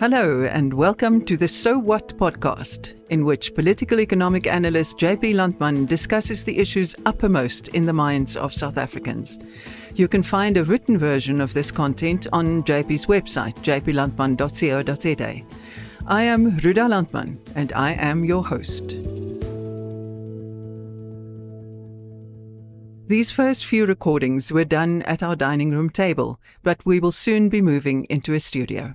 Hello and welcome to the So What podcast, in which political economic analyst JP Landman discusses the issues uppermost in the minds of South Africans. You can find a written version of this content on JP's website, jplandman.co.za. I am Ruda Landman and I am your host. These first few recordings were done at our dining room table, but we will soon be moving into a studio.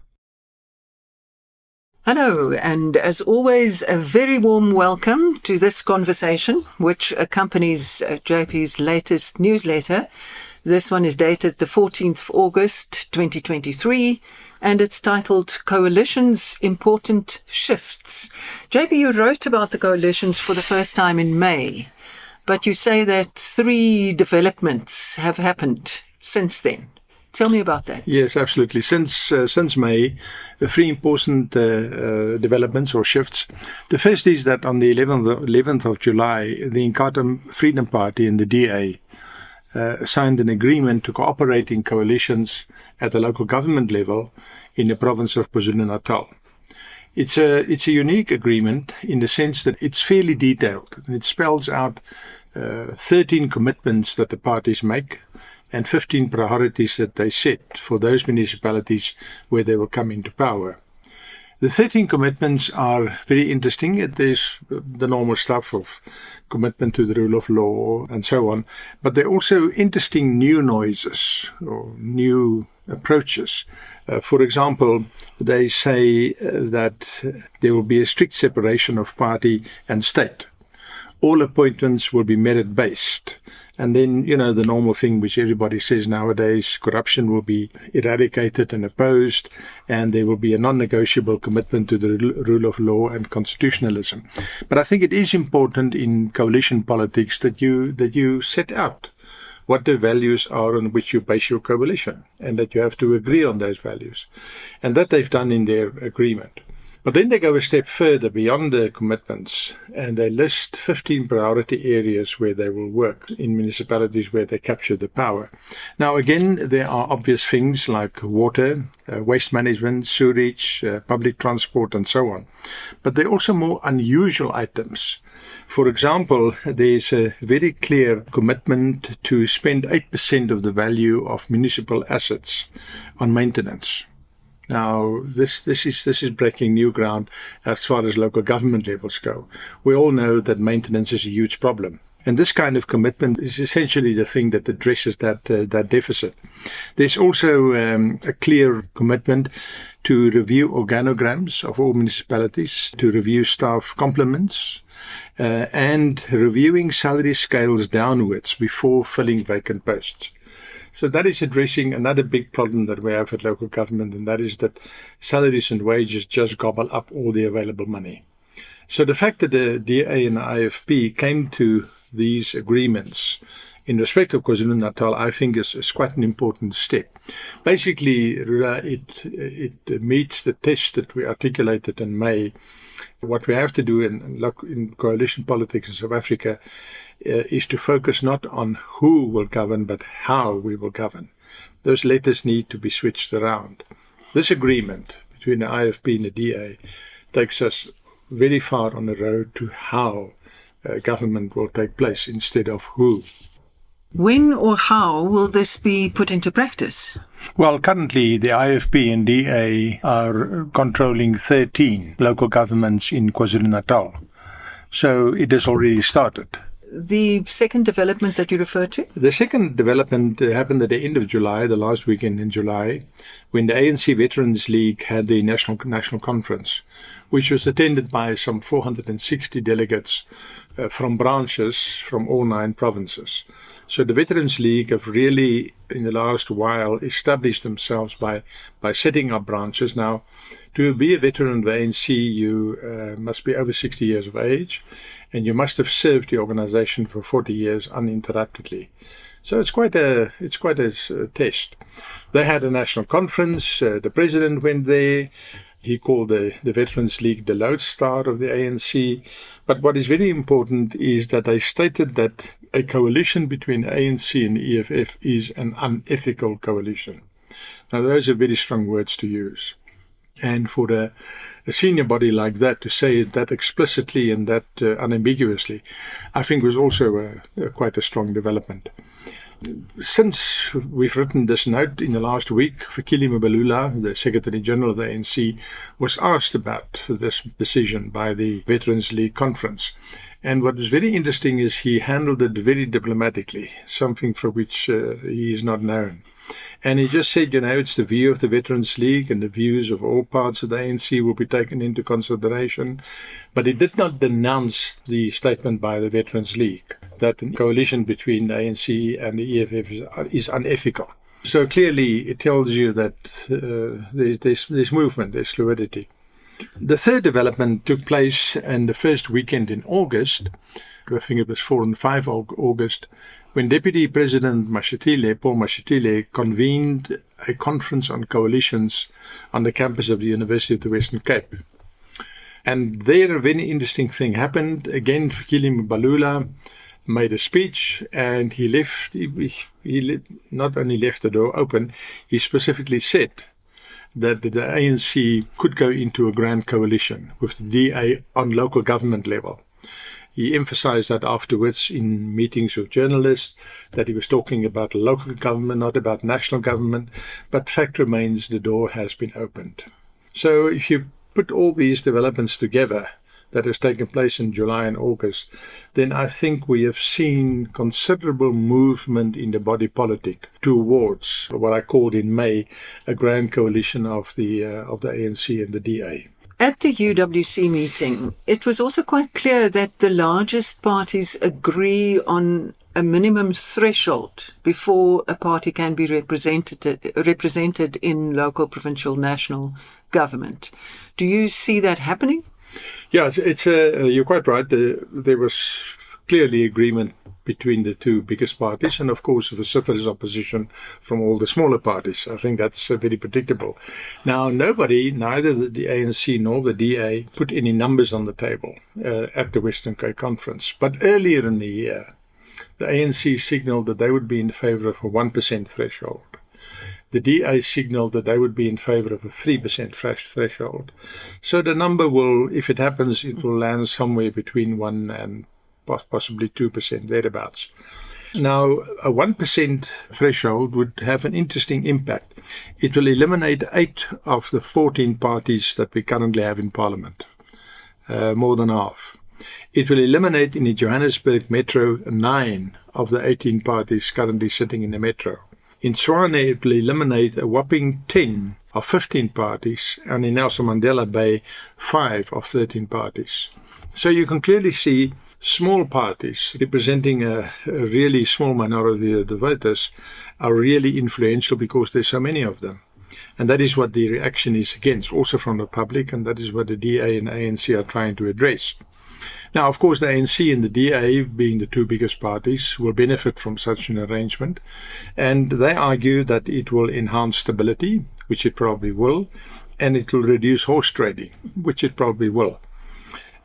Hello, and as always, a very warm welcome to this conversation, which accompanies JP's latest newsletter. This one is dated the 14th of August, 2023, and it's titled Coalitions, Important Shifts. JP, you wrote about the coalitions for the first time in May, but you say that 3 developments have happened since then. Tell me about that. Yes, absolutely. Since May, 3 important developments or shifts. The first is that on the 11th of July, the Inkatha Freedom Party and the DA signed an agreement to cooperate in coalitions at the local government level in the province of KwaZulu-Natal. It's a unique agreement in the sense that it's fairly detailed. It spells out 13 commitments that the parties make and 15 priorities that they set for those municipalities where they will come into power. The 13 commitments are very interesting. There's the normal stuff of commitment to the rule of law and so on, but there are also interesting new noises or new approaches. For example, they say that there will be a strict separation of party and state. All appointments will be merit-based. And then, the normal thing which everybody says nowadays, corruption will be eradicated and opposed, and there will be a non-negotiable commitment to the rule of law and constitutionalism. But I think it is important in coalition politics that you set out what the values are on which you base your coalition, and that you have to agree on those values. And that they've done in their agreement. But then they go a step further beyond the commitments and they list 15 priority areas where they will work in municipalities where they capture the power. Now, again, there are obvious things like water, waste management, sewerage, public transport, and so on. But there are also more unusual items. For example, there's a very clear commitment to spend 8% of the value of municipal assets on maintenance. Now, this is breaking new ground as far as local government levels go. We all know that maintenance is a huge problem. And this kind of commitment is essentially the thing that addresses that deficit. There's also a clear commitment to review organograms of all municipalities, to review staff complements, and reviewing salary scales downwards before filling vacant posts. So that is addressing another big problem that we have at local government, and that is that salaries and wages just gobble up all the available money. So the fact that the DA and the IFP came to these agreements in respect of KwaZulu-Natal, I think is quite an important step. Basically, it meets the test that we articulated in May. What we have to do in coalition politics in South Africa is to focus not on who will govern, but how we will govern. Those letters need to be switched around. This agreement between the IFP and the DA takes us very far on the road to how government will take place instead of who. When or how will this be put into practice? Well, currently the IFP and DA are controlling 13 local governments in KwaZulu-Natal. So it has already started. The second development that you referred to? The second development happened at the end of July, the last weekend in July, when the ANC Veterans League had the national conference, which was attended by some 460 delegates from branches from all 9 provinces. So the Veterans League have really, in the last while, established themselves by setting up branches. Now, to be a veteran of the ANC, you must be over 60 years of age, and you must have served the organization for 40 years uninterruptedly. So it's quite a test. They had a national conference. The president went there. He called the Veterans League the lodestar of the ANC. But what is very important is that they stated that a coalition between the ANC and the EFF is an unethical coalition. Now, those are very strong words to use. And for a senior body like that to say it that explicitly and that unambiguously, I think was also quite a strong development. Since we've written this note in the last week, Fikile Mbalula, the Secretary General of the ANC, was asked about this decision by the Veterans League Conference. And what was very interesting is he handled it very diplomatically, something for which he is not known. And he just said, it's the view of the Veterans League and the views of all parts of the ANC will be taken into consideration. But he did not denounce the statement by the Veterans League that a coalition between the ANC and the EFF is unethical. So clearly it tells you that there's movement, there's fluidity. The third development took place in the first weekend in August, I think it was 4 and 5 August, when Deputy President Paul Mashatile convened a conference on coalitions on the campus of the University of the Western Cape. And there a very interesting thing happened. Again, Fikile Mbalula made a speech and he not only left the door open, he specifically said that the ANC could go into a grand coalition with the DA on local government level. He emphasized that afterwards in meetings with journalists, that he was talking about local government, not about national government, but fact remains the door has been opened. So if you put all these developments together that has taken place in July and August, then I think we have seen considerable movement in the body politic towards what I called in May a grand coalition of the ANC and the DA. At the UWC meeting, it was also quite clear that the largest parties agree on a minimum threshold before a party can be represented in local, provincial, national government. Do you see that happening? Yes, you're quite right. There was clearly agreement between the two biggest parties and, of course, vociferous opposition from all the smaller parties. I think that's very predictable. Now, neither the ANC nor the DA, put any numbers on the table at the Western Cape Conference. But earlier in the year, the ANC signalled that they would be in favour of a 1% threshold. The DA signalled that they would be in favour of a 3% threshold. So the number will, if it happens, it will land somewhere between 1 and possibly 2%, thereabouts. Now, a 1% threshold would have an interesting impact. It will eliminate 8 of the 14 parties that we currently have in Parliament, more than half. It will eliminate in the Johannesburg Metro 9 of the 18 parties currently sitting in the Metro. In Tshwane, it will eliminate a whopping 10 of 15 parties, and in Nelson Mandela Bay, 5 of 13 parties. So you can clearly see small parties representing a really small minority of the voters are really influential because there's so many of them. And that is what the reaction is against, also from the public, and that is what the DA and ANC are trying to address. Now, of course, the ANC and the DA, being the two biggest parties, will benefit from such an arrangement. And they argue that it will enhance stability, which it probably will, and it will reduce horse trading, which it probably will.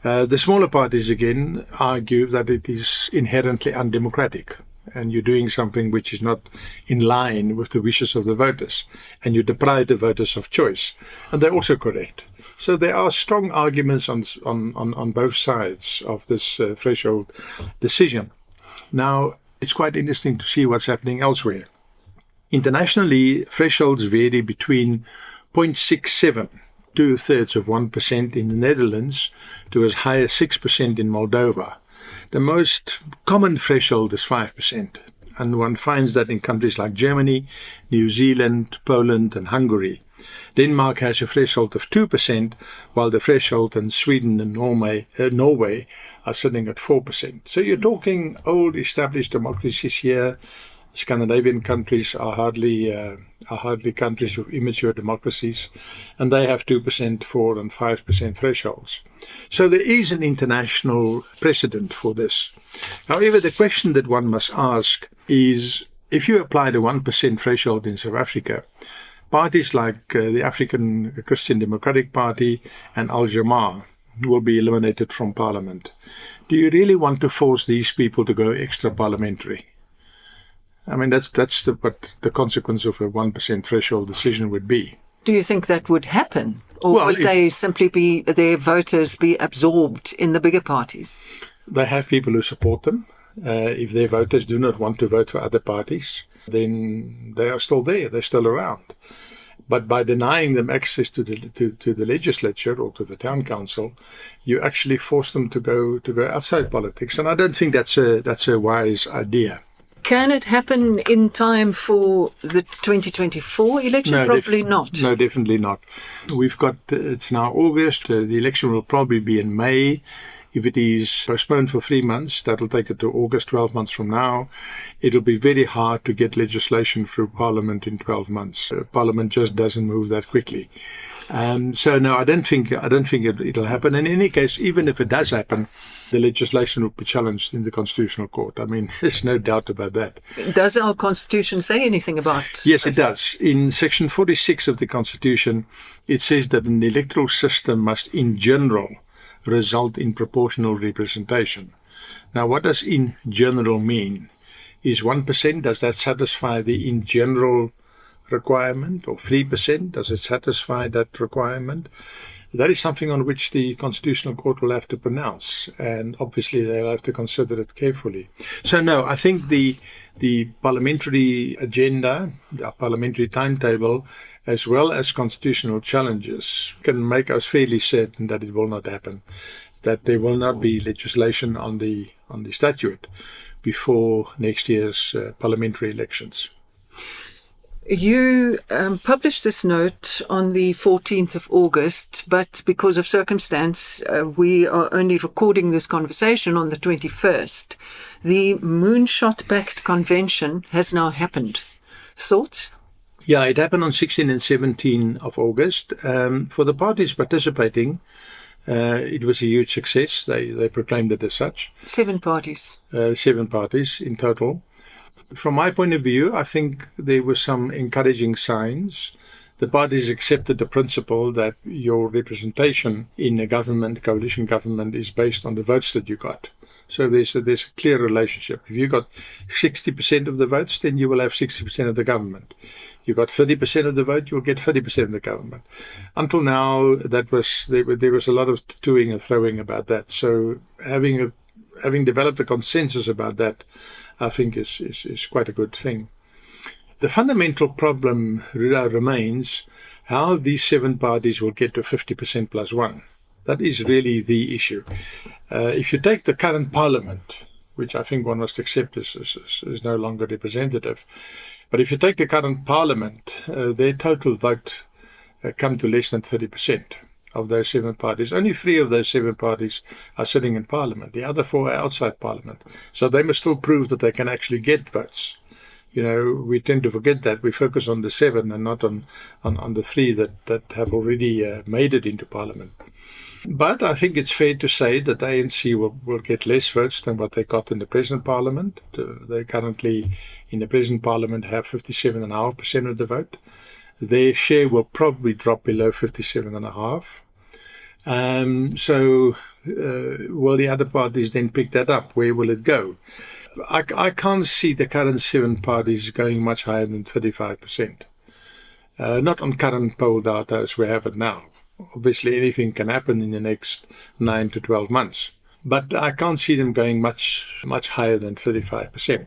The smaller parties, again, argue that it is inherently undemocratic and you're doing something which is not in line with the wishes of the voters, and you deprive the voters of choice. And they're also correct. So there are strong arguments on both sides of this threshold decision. Now, it's quite interesting to see what's happening elsewhere. Internationally, thresholds vary between 0.67, 2/3 of 1% in the Netherlands, to as high as 6% in Moldova. The most common threshold is 5%, and one finds that in countries like Germany, New Zealand, Poland and Hungary. Denmark has a threshold of 2%, while the threshold in Sweden and Norway are sitting at 4%. So you're talking old established democracies here. Scandinavian countries are hardly countries with immature democracies, and they have 2%, 4% and 5% thresholds. So there is an international precedent for this. However, the question that one must ask is, if you apply the 1% threshold in South Africa, parties like the African Christian Democratic Party and Al-Jamaah will be eliminated from Parliament. Do you really want to force these people to go extra parliamentary? I mean, that's what the consequence of a 1% threshold decision would be. Do you think that would happen? Or Well, would they simply be, their voters be absorbed in the bigger parties? They have people who support them. If their voters do not want to vote for other parties, then they are still there, they're still around. But by denying them access to the legislature or to the town council, you actually force them to go outside politics. And I don't think that's a wise idea. Can it happen in time for the 2024 election? No, Probably not. No, definitely not. We've got, it's now August, the election will probably be in May. If it is postponed for 3 months, that'll take it to August, 12 months from now. It'll be very hard to get legislation through Parliament in 12 months. Parliament just doesn't move that quickly. So no, I don't think it'll happen. In any case, even if it does happen, the legislation will be challenged in the Constitutional Court. I mean, there's no doubt about that. Does our Constitution say anything about Yes, this? it does. In Section 46 of the Constitution, it says that an electoral system must, in general, result in proportional representation. Now, what does in general mean? Is 1%, does that satisfy the in general requirement, or 3%, does it satisfy that requirement? That is something on which the Constitutional Court will have to pronounce, and obviously they'll have to consider it carefully. So no, I think the parliamentary agenda, the parliamentary timetable, as well as constitutional challenges, can make us fairly certain that it will not happen, that there will not be legislation on the statute before next year's parliamentary elections. You published this note on the 14th of August, but because of circumstance, we are only recording this conversation on the 21st. The Moonshot-backed convention has now happened. Thoughts? Yeah, it happened on 16 and 17 of August. For the parties participating, it was a huge success. They proclaimed it as such. 7 parties. 7 parties in total. From my point of view, I think there were some encouraging signs. The parties accepted the principle that your representation in a government, coalition government, is based on the votes that you got. So there's a clear relationship. If you got 60% of the votes, then you will have 60% of the government. You got 30% of the vote, you'll get 30% of the government. Until now, there was a lot of toing and throwing about that. So having developed a consensus about that, I think is quite a good thing. The fundamental problem remains how these 7 parties will get to 50% plus 1. That is really the issue. If you take the current parliament, which I think one must accept is no longer representative, but if you take the current parliament, their total vote come to less than 30%. Of those 7 parties. Only 3 of those 7 parties are sitting in Parliament. The other 4 are outside Parliament. So they must still prove that they can actually get votes. You know, we tend to forget that. We focus on the 7 and not on the 3 that have already made it into Parliament. But I think it's fair to say that the ANC will get less votes than what they got in the present Parliament. They currently, in the present Parliament, have 57.5% of the vote. Their share will probably drop below 57.5%. So will the other parties then pick that up? Where will it go? I can't see the current 7 parties going much higher than 35%. Not on current poll data as we have it now. Obviously, anything can happen in the next 9 to 12 months. But I can't see them going much higher than 35%.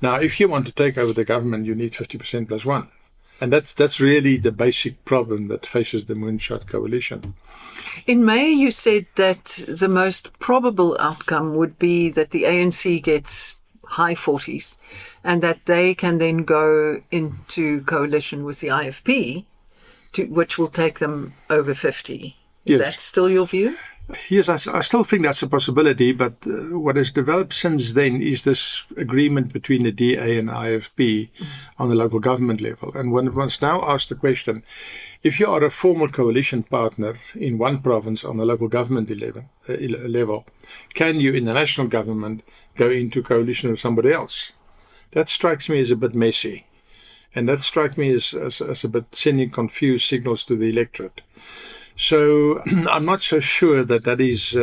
Now, if you want to take over the government, you need 50% plus 1. And that's really the basic problem that faces the Moonshot Coalition. In May, you said that the most probable outcome would be that the ANC gets high 40s and that they can then go into coalition with the IFP, which will take them over 50. Is that still your view? Yes, I still think that's a possibility, but what has developed since then is this agreement between the DA and IFP on the local government level. And one must now ask the question, if you are a formal coalition partner in one province on the local government level, can you in the national government go into coalition with somebody else? That strikes me as a bit messy. And that strikes me as a bit sending confused signals to the electorate. So I'm not so sure that is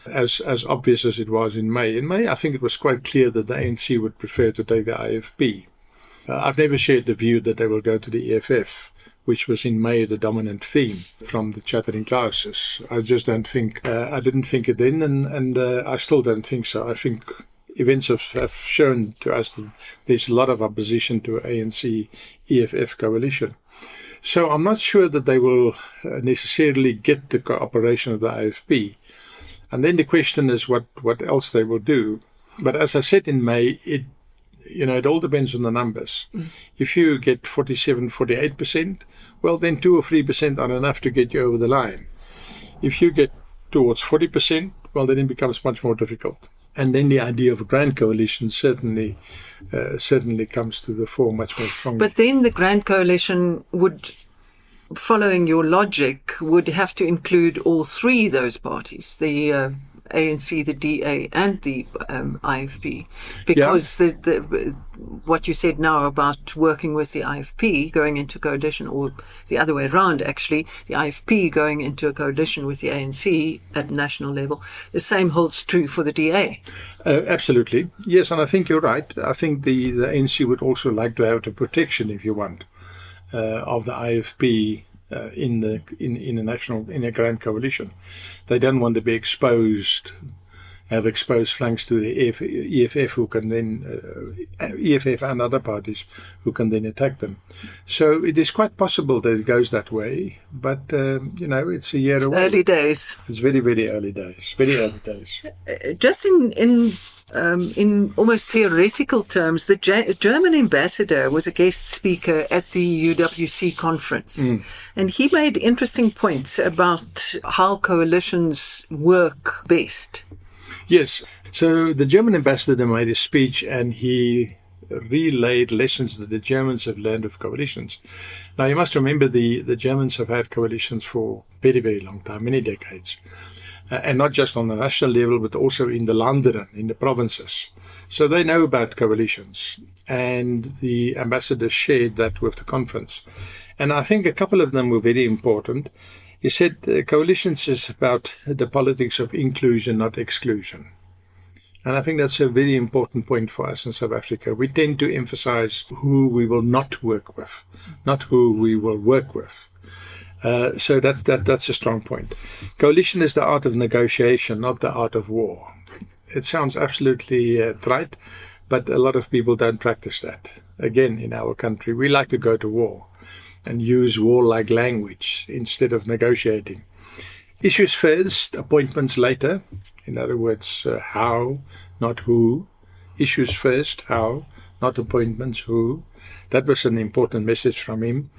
as obvious as it was in May. In May, I think it was quite clear that the ANC would prefer to take the IFP. I've never shared the view that they will go to the EFF, which was in May the dominant theme from the chattering classes. I just don't think, I didn't think it then, and I still don't think so. I think events have shown to us that there's a lot of opposition to ANC-EFF coalition. So I'm not sure that they will necessarily get the cooperation of the IFP. And then the question is what else they will do. But as I said in May, it all depends on the numbers. If you get 47, 48%, well, then 2 or 3% are enough to get you over the line. If you get towards 40%, well, then it becomes much more difficult. And then the idea of a grand coalition certainly comes to the fore much more strongly. But then the grand coalition would, following your logic, would have to include all three of those parties, the ANC, the DA, and the IFP, because what you said now about working with the IFP going into coalition, or the other way around, actually, the IFP going into a coalition with the ANC at national level, the same holds true for the DA. Absolutely, yes, and I think you're right. I think the ANC would also like to have the protection, if you want, of the IFP. In a grand coalition, they don't want to be have exposed flanks to the EFF, who can then EFF and other parties who can then attack them. So it is quite possible that it goes that way, but it's a year away. Early days. It's very, very early days. Very early days. Just in almost theoretical terms, the German ambassador was a guest speaker at the UWC conference, and he made interesting points about how coalitions work best. Yes. So the German ambassador made a speech, and he relayed lessons that the Germans have learned of coalitions. Now, you must remember the Germans have had coalitions for a very, very long time, many decades. And not just on the national level, but also in the Landeren, in the provinces. So they know about coalitions. And the ambassador shared that with the conference. And I think a couple of them were very important. He said coalitions is about the politics of inclusion, not exclusion. And I think that's a very important point for us in South Africa. We tend to emphasize who we will not work with, not who we will work with. So that's a strong point. Coalition is the art of negotiation, not the art of war. It sounds absolutely trite, but a lot of people don't practice that. Again, in our country, we like to go to war and use war-like language instead of negotiating. Issues first, appointments later. In other words, how, not who. Issues first, how, not appointments, who. That was an important message from him.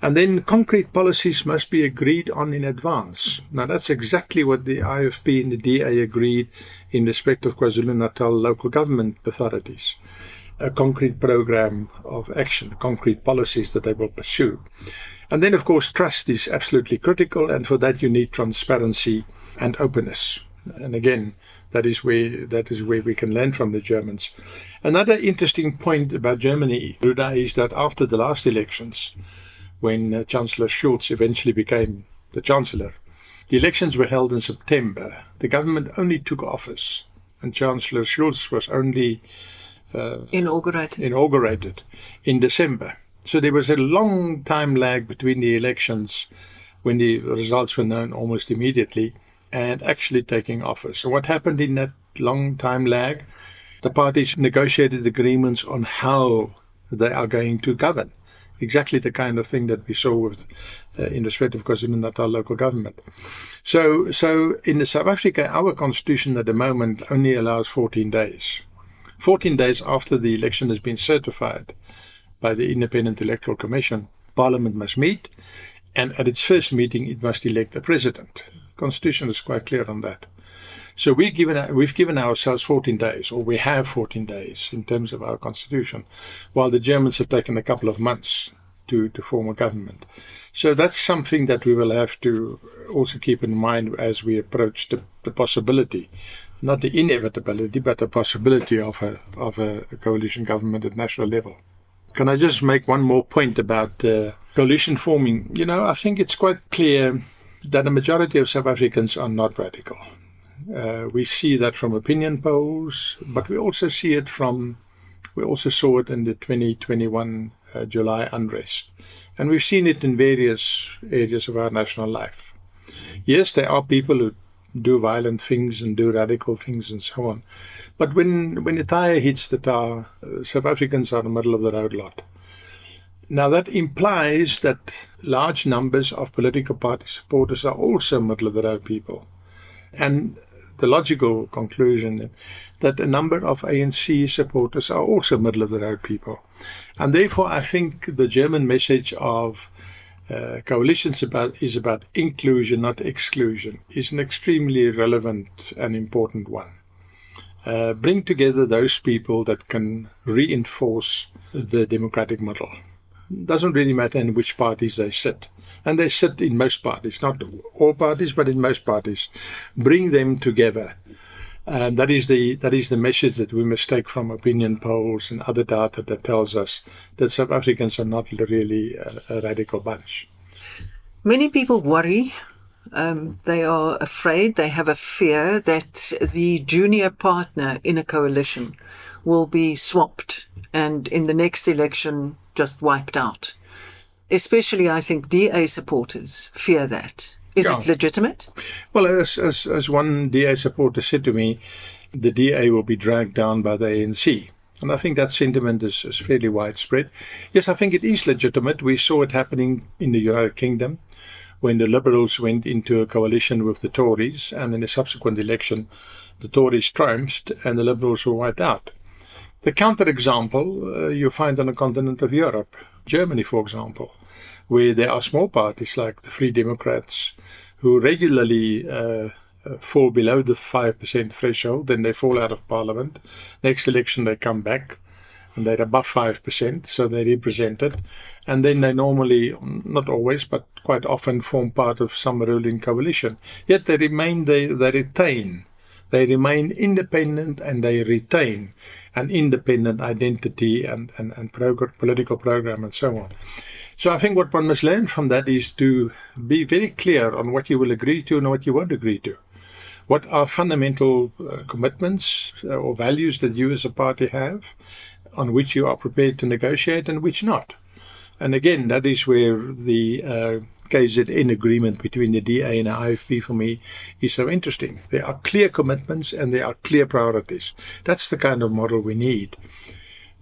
And then concrete policies must be agreed on in advance. Now, that's exactly what the IFP and the DA agreed in respect of KwaZulu-Natal local government authorities. A concrete program of action, concrete policies that they will pursue. And then, of course, trust is absolutely critical, and for that you need transparency and openness. And again, that is where we can learn from the Germans. Another interesting point about Germany, Ruda, is that after the last elections, when Chancellor Scholz eventually became the Chancellor, the elections were held in September. The government only took office, and Chancellor Scholz was only inaugurated in December. So there was a long time lag between the elections, when the results were known almost immediately, and actually taking office. So what happened in that long time lag? The parties negotiated agreements on how they are going to govern. Exactly the kind of thing that we saw with, in respect of KwaZulu-Natal local government. So in South Africa, our constitution at the moment only allows 14 days. 14 days after the election has been certified by the Independent Electoral Commission, Parliament must meet, and at its first meeting it must elect a president. Constitution is quite clear on that. So we've given ourselves 14 days, or we have 14 days in terms of our constitution, while the Germans have taken a couple of months to form a government. So that's something that we will have to also keep in mind as we approach the possibility, not the inevitability, but the possibility of a coalition government at national level. Can I just make one more point about coalition forming? I think it's quite clear that the majority of South Africans are not radical. We see that from opinion polls, but we also saw it in the 2021 July unrest. And we've seen it in various areas of our national life. Yes, there are people who do violent things and do radical things and so on. But when the tire hits the tar, South Africans are in the middle of the road lot. Now that implies that large numbers of political party supporters are also middle of the road people. And the logical conclusion that a number of ANC supporters are also middle of the road people. And therefore I think the German message of coalitions is about inclusion, not exclusion, is an extremely relevant and important one. Bring together those people that can reinforce the democratic model. Doesn't really matter in which parties they sit. And they sit in most parties, not all parties, but in most parties. Bring them together. And that is the message that we must take from opinion polls and other data that tells us that South Africans are not really a radical bunch. Many people worry. They are afraid, they have a fear that the junior partner in a coalition will be swapped and in the next election just wiped out. Especially, I think, DA supporters fear that. Is it legitimate? Well, as one DA supporter said to me, the DA will be dragged down by the ANC. And I think that sentiment is fairly widespread. Yes, I think it is legitimate. We saw it happening in the United Kingdom when the Liberals went into a coalition with the Tories, and in the subsequent election, the Tories triumphed and the Liberals were wiped out. The counterexample you find on the continent of Europe, Germany, for example, where there are small parties like the Free Democrats who regularly fall below the 5% threshold, then they fall out of parliament. Next election they come back and they're above 5%, so they're represented. And then they normally, not always, but quite often form part of some ruling coalition. Yet they retain. They remain independent and they retain an independent identity and political program and so on. So I think what one must learn from that is to be very clear on what you will agree to and what you won't agree to. What are fundamental commitments or values that you as a party have on which you are prepared to negotiate and which not. And again, that is where the KZN agreement between the DA and the IFP for me is so interesting. There are clear commitments and there are clear priorities. That's the kind of model we need.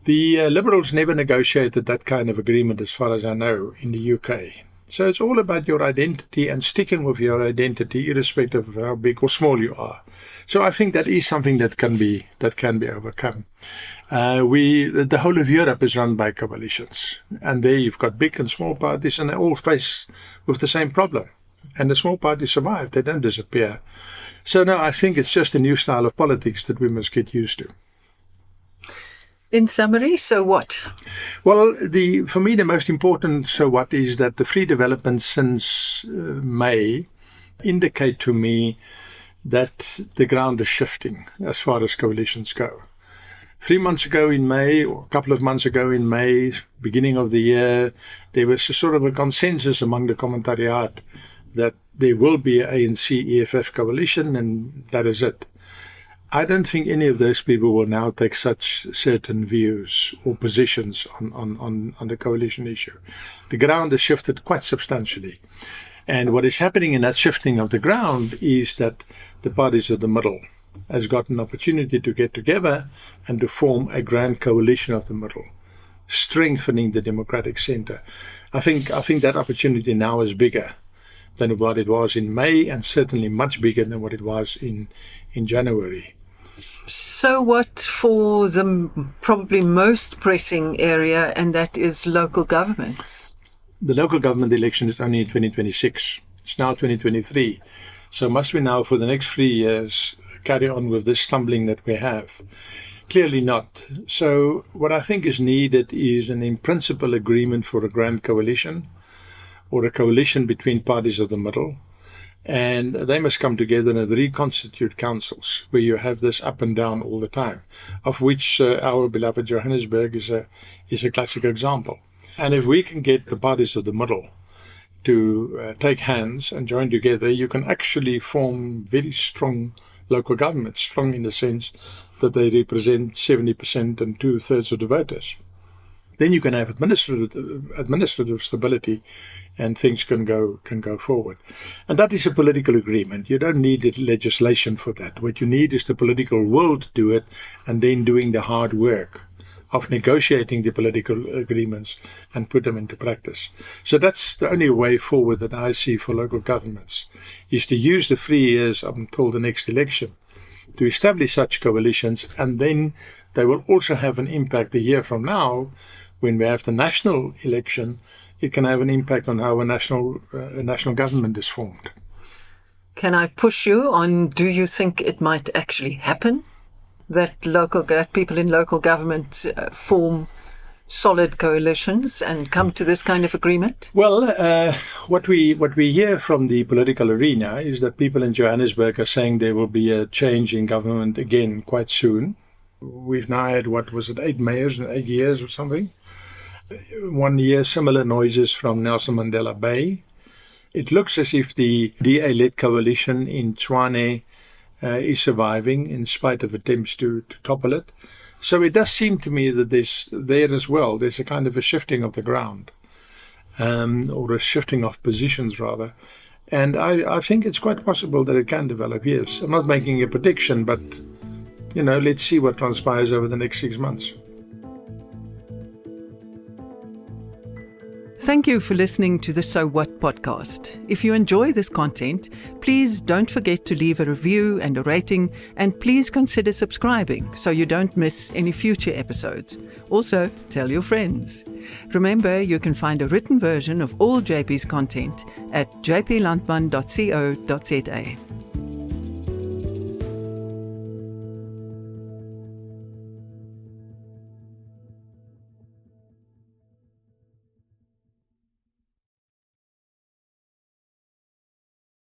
The Liberals never negotiated that kind of agreement, as far as I know, in the UK. So it's all about your identity and sticking with your identity, irrespective of how big or small you are. So I think that is something that can be overcome. The whole of Europe is run by coalitions, and there you've got big and small parties, and they all face with the same problem. And the small parties survive; they don't disappear. So no, I think it's just a new style of politics that we must get used to. In summary, so what? Well, for me, the most important so what is that the free developments since May indicate to me that the ground is shifting as far as coalitions go. 3 months ago in May, or a couple of months ago in May, beginning of the year, there was a sort of a consensus among the commentariat that there will be an ANC-EFF coalition and that is it. I don't think any of those people will now take such certain views or positions on the coalition issue. The ground has shifted quite substantially. And what is happening in that shifting of the ground is that the parties of the middle has got an opportunity to get together and to form a grand coalition of the middle, strengthening the democratic centre. I think that opportunity now is bigger than what it was in May, and certainly much bigger than what it was in January. So what for the probably most pressing area, and that is local governments? The local government election is only in 2026. It's now 2023. So must we now, for the next 3 years, carry on with this stumbling that we have? Clearly not. So what I think is needed is an in-principle agreement for a grand coalition, or a coalition between parties of the middle. And they must come together and reconstitute councils where you have this up and down all the time, of which our beloved Johannesburg is a classic example. And if we can get the parties of the middle to take hands and join together, you can actually form very strong local governments, strong in the sense that they represent 70% and 2/3 of the voters. then you can have administrative stability, and things can go forward. And that is a political agreement. You don't need legislation for that. What you need is the political will to do it, and then doing the hard work of negotiating the political agreements and put them into practice. So that's the only way forward that I see for local governments, is to use the 3 years up until the next election to establish such coalitions, and then they will also have an impact a year from now when we have the national election. It can have an impact on how a national government is formed. Can I push you on, do you think it might actually happen that people in local government form solid coalitions and come to this kind of agreement? Well, what we hear from the political arena is that people in Johannesburg are saying there will be a change in government again quite soon. We've now had, 8 mayors in 8 years or something. 1 year, similar noises from Nelson Mandela Bay. It looks as if the DA-led coalition in Tshwane is surviving in spite of attempts to topple it. So it does seem to me that there's a kind of a shifting of the ground, or a shifting of positions rather. And I think it's quite possible that it can develop, yes. I'm not making a prediction, but, let's see what transpires over the next 6 months. Thank you for listening to the So What podcast. If you enjoy this content, please don't forget to leave a review and a rating, and please consider subscribing so you don't miss any future episodes. Also, tell your friends. Remember, you can find a written version of all JP's content at jplandman.co.za.